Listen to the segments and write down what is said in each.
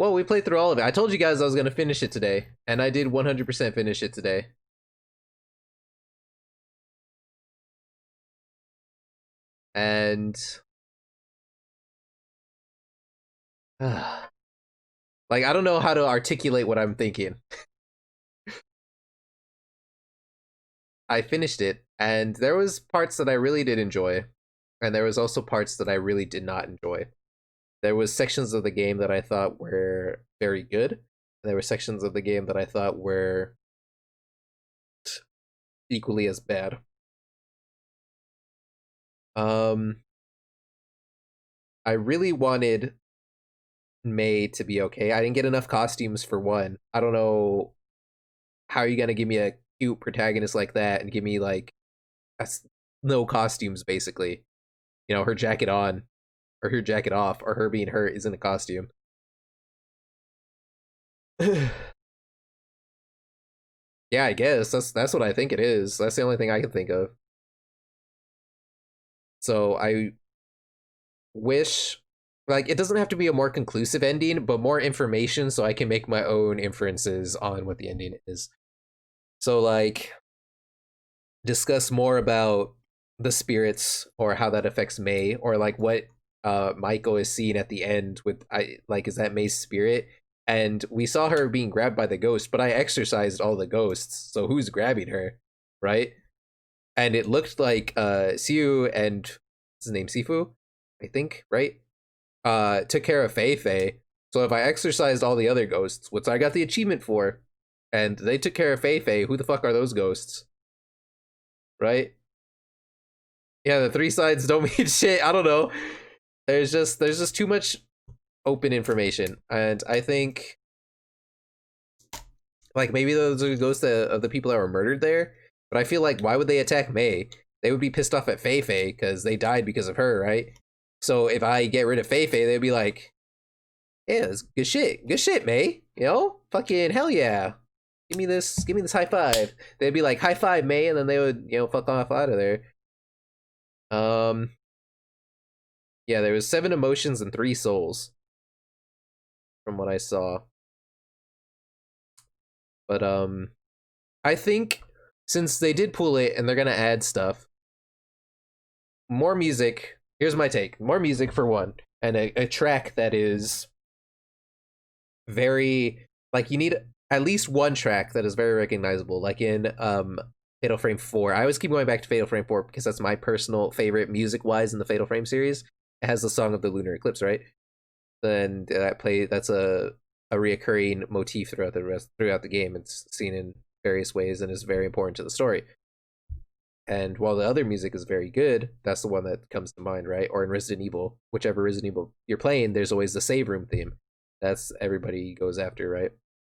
Well, we played through all of it. I told you guys I was gonna finish it today, and I did 100% finish it today. And like I don't know how to articulate what I'm thinking. I finished it, and there was parts that I really did enjoy, and there was also parts that I really did not enjoy. There was sections of the game that I thought were very good, and there were sections of the game that I thought were equally as bad. Um, I really wanted May to be okay. I didn't get enough costumes for one. I don't know how you're gonna give me a cute protagonist like that and give me like no costumes basically. You know, her jacket on or her jacket off or her being hurt isn't a costume. Yeah, I guess that's what I think it is. That's the only thing I can think of. So I wish like it doesn't have to be a more conclusive ending, but more information so I can make my own inferences on what the ending is. So like discuss more about the spirits or how that affects May or like what Michael is seeing at the end with I like is that May's spirit? And we saw her being grabbed by the ghost, but I exorcised all the ghosts, so who's grabbing her, right? And it looked like Siu and what's his name, Sifu, I think, right? Took care of Fei Fei. So if I exorcised all the other ghosts, which I got the achievement for, and they took care of Fei Fei, who the fuck are those ghosts? Right? Yeah, the three sides don't mean shit. I don't know. There's just too much open information, and I think like maybe those are ghosts of the people that were murdered there. But I feel like why would they attack May? They would be pissed off at Fei Fei because they died because of her, right? So if I get rid of Fei Fei, they'd be like, "Yeah, it's good shit, May. You know, fucking hell yeah, give me this high five." They'd be like, "High five, May," and then they would, you know, fuck off out of there. Um, yeah, there was 7 emotions and 3 souls, from what I saw. But I think since they did pull it and they're gonna add stuff, more music. Here's my take: more music for one, and a track that is very like you need at least one track that is very recognizable. Like in Fatal Frame 4. I always keep going back to Fatal Frame 4 because that's my personal favorite music wise in the Fatal Frame series. It has the song of the lunar eclipse, right? Then that's a reoccurring motif throughout the game. It's seen in various ways and is very important to the story. And while the other music is very good, that's the one that comes to mind, right? Or in Resident Evil, whichever Resident Evil you're playing, there's always the save room theme. That's everybody goes after, right?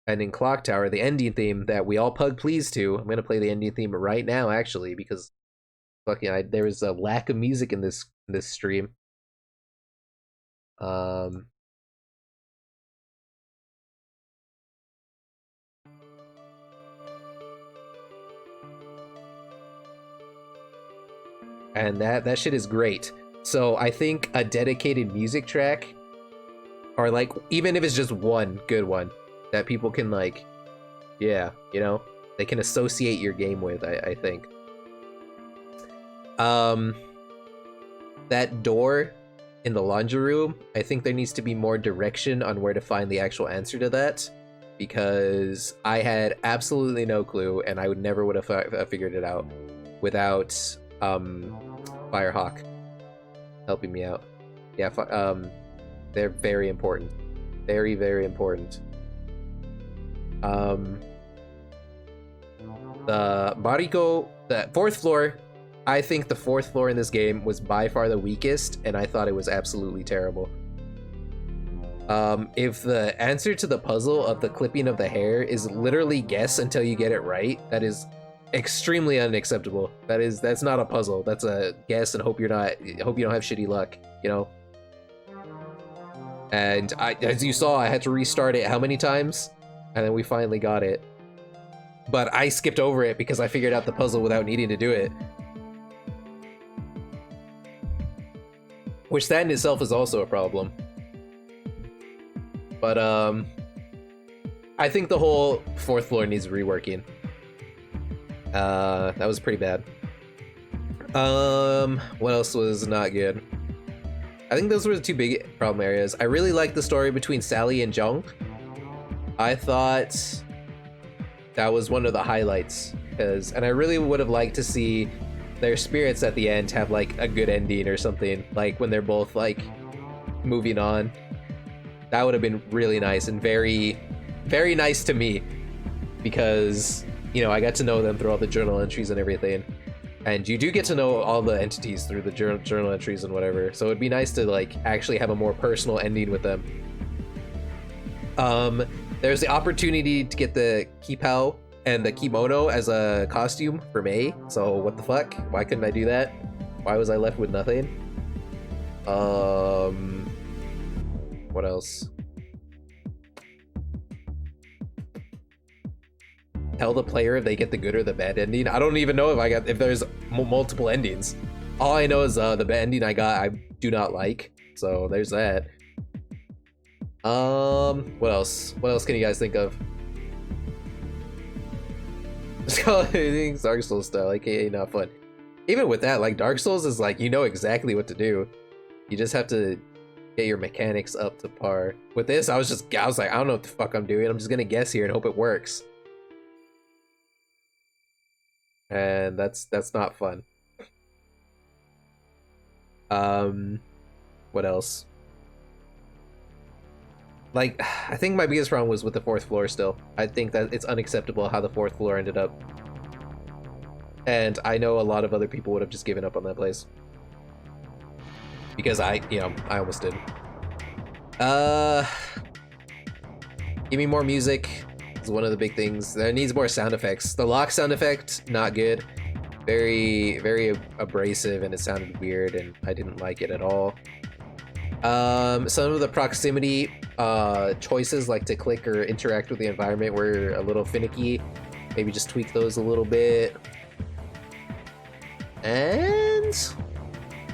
And in Clock Tower, the ending theme that we all pug please to, I'm gonna play the ending theme right now, actually, because there was a lack of music in this stream. Um, and that shit is great. So I think a dedicated music track, or like even if it's just one good one that people can like, yeah, you know, they can associate your game with. I think. Um, that door in the laundry room, I think there needs to be more direction on where to find the actual answer to that, because I had absolutely no clue, and I would have figured it out without Firehawk helping me out. Yeah, they're very important, very very important. The Mariko, the 4th floor. I think the 4th floor in this game was by far the weakest, and I thought it was absolutely terrible. If the answer to the puzzle of the clipping of the hair is literally guess until you get it right, that is extremely unacceptable. That's not a puzzle. That's a guess and hope you don't have shitty luck, you know? And as you saw, I had to restart it how many times? And then we finally got it. But I skipped over it because I figured out the puzzle without needing to do it. Which that in itself is also a problem. But I think the whole fourth floor needs reworking. That was pretty bad. What else was not good? I think those were the two big problem areas. I really liked the story between Sally and Jung. I thought that was one of the highlights, and I really would have liked to see their spirits at the end have like a good ending or something, like when they're both like moving on. That would have been really nice and very, very nice to me, because, you know, I got to know them through all the journal entries and everything. And you do get to know all the entities through the journal entries and whatever. So it'd be nice to like actually have a more personal ending with them. There's the opportunity to get the Kipao and the kimono as a costume for May. So what the fuck? Why couldn't I do that? Why was I left with nothing? What else? Tell the player if they get the good or the bad ending. I don't even know if there's multiple endings. All I know is the ending I got I do not like. So there's that. What else? What else can you guys think of? Dark Souls style, aka not fun. Even with that, like Dark Souls is like, you know exactly what to do. You just have to get your mechanics up to par. With this, I was like, I don't know what the fuck I'm doing. I'm just gonna guess here and hope it works. And that's not fun. What else? Like, I think my biggest problem was with the fourth floor still. I think that it's unacceptable how the fourth floor ended up. And I know a lot of other people would have just given up on that place. Because I almost did. Give me more music. Is one of the big things. There needs more sound effects. The lock sound effect, not good. Very, very abrasive, and it sounded weird, and I didn't like it at all. Some of the proximity choices, like to click or interact with the environment, were a little finicky. Maybe just tweak those a little bit. And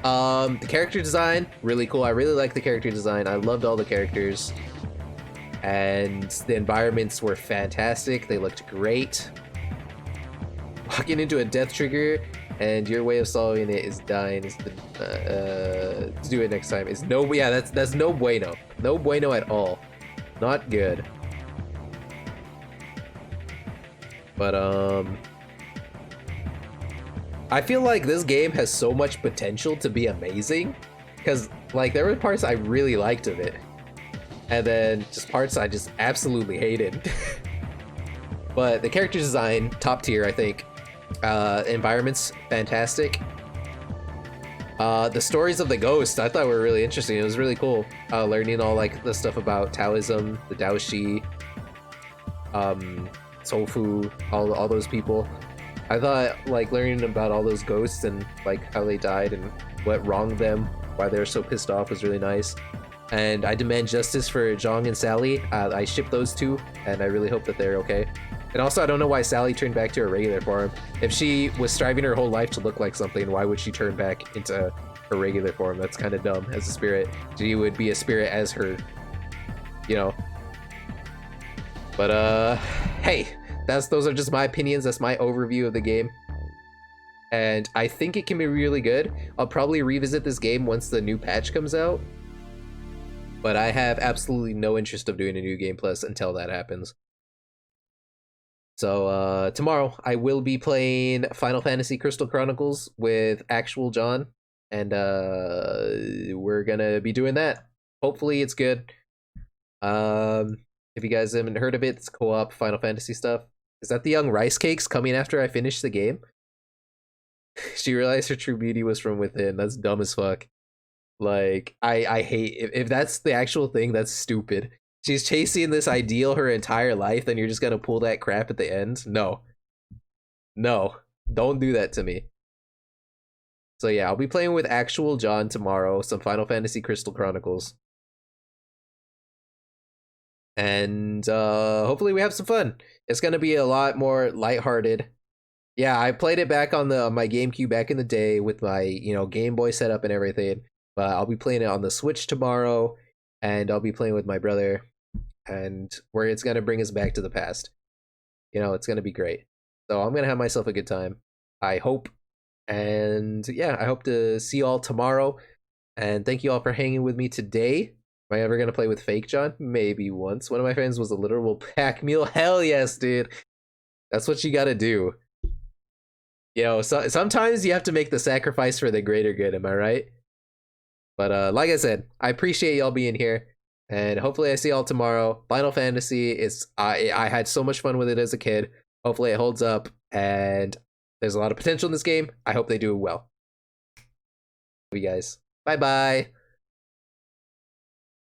the character design, really cool. I really like the character design. I loved all the characters. And the environments were fantastic. They looked great. Walking into a death trigger and your way of solving it is dying is to do it next time is no, yeah, that's no bueno. No bueno at all. Not good. But I feel like this game has so much potential to be amazing, because like there were parts I really liked of it, and then just parts I just absolutely hated. But the character design, top tier, I think. Environments, fantastic. The stories of the ghosts, I thought were really interesting. It was really cool. Learning all like the stuff about Taoism, the Dao Shi, Tofu, all those people. I thought like learning about all those ghosts and like how they died and what wronged them, why they were so pissed off, was really nice. And I demand justice for Zhong and Sally. I ship those two, and I really hope that they're okay. And also, I don't know why Sally turned back to her regular form. If she was striving her whole life to look like something, why would she turn back into her regular form? That's kind of dumb as a spirit. She would be a spirit as her, you know. But hey, those are just my opinions. That's my overview of the game. And I think it can be really good. I'll probably revisit this game once the new patch comes out. But I have absolutely no interest of doing a new Game Plus until that happens. So tomorrow I will be playing Final Fantasy Crystal Chronicles with actual John, and we're gonna be doing that. Hopefully it's good. If you guys haven't heard of it, it's co-op Final Fantasy stuff. Is that the young rice cakes coming after I finish the game? She realized her true beauty was from within. That's dumb as fuck. Like, I hate if that's the actual thing, that's stupid. She's chasing this ideal her entire life, then you're just gonna pull that crap at the end? No. No. Don't do that to me. So yeah, I'll be playing with actual John tomorrow, some Final Fantasy Crystal Chronicles. And hopefully we have some fun. It's gonna be a lot more lighthearted. Yeah, I played it back on my GameCube back in the day with my, Game Boy setup and everything. But I'll be playing it on the Switch tomorrow, and I'll be playing with my brother. and where it's gonna bring us back to the past. It's gonna be great. So I'm gonna have myself a good time. I hope. And yeah, I hope to see you all tomorrow. And thank you all for hanging with me today. Am I ever gonna play with Fake John? Maybe once. One of my friends was a literal pack mule. Hell yes, dude. That's what you gotta do. Sometimes you have to make the sacrifice for the greater good, am I right? But like I said, I appreciate y'all being here. And hopefully I see y'all tomorrow. Final Fantasy is I had so much fun with it as a kid. Hopefully it holds up, and there's a lot of potential in this game. I hope they do it well. Love you guys. Bye bye.